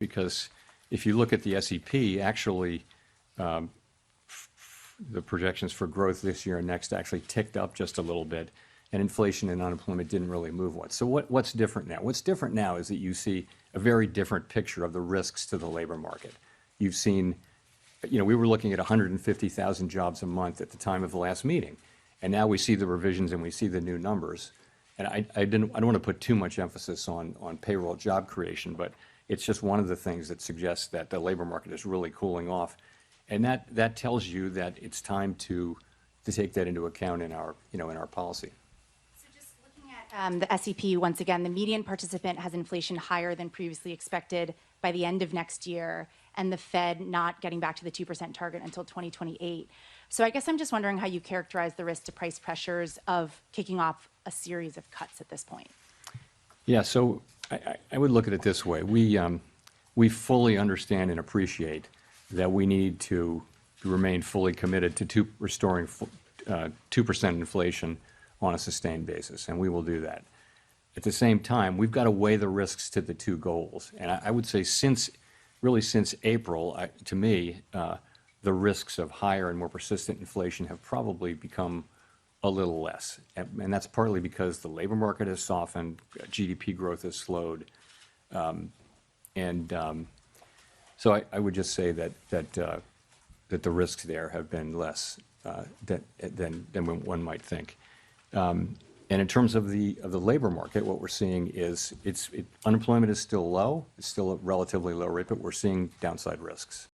because if you look at the SEP, actually, the projections for growth this year and next actually ticked up just a little bit, and inflation and unemployment didn't really move much. So what's different now? What's different now is that you see a very different picture of the risks to the labor market. You've seen, we were looking at 150,000 jobs a month at the time of the last meeting, and now we see the revisions and we see the new numbers. And I don't want to put too much emphasis on payroll job creation, but it's just one of the things that suggests that the labor market is really cooling off. And that tells you that it's time to take that into account in our, in our policy. So just looking at the SEP, once again, the median participant has inflation higher than previously expected by the end of next year, and the Fed not getting back to the 2% target until 2028. So I guess I'm just wondering how you characterize the risk to price pressures of kicking off a series of cuts at this point. Yeah, so I would look at it this way. We fully understand and appreciate that we need to remain fully committed to restoring 2% inflation on a sustained basis, and we will do that. At the same time, we've got to weigh the risks to the two goals. And I would say since April, to me, the risks of higher and more persistent inflation have probably become a little less. And that's partly because the labor market has softened, GDP growth has slowed. So I would just say that the risks there have been less than one might think. And in terms of the labor market, what we're seeing is unemployment is still low. It's still a relatively low rate, but we're seeing downside risks.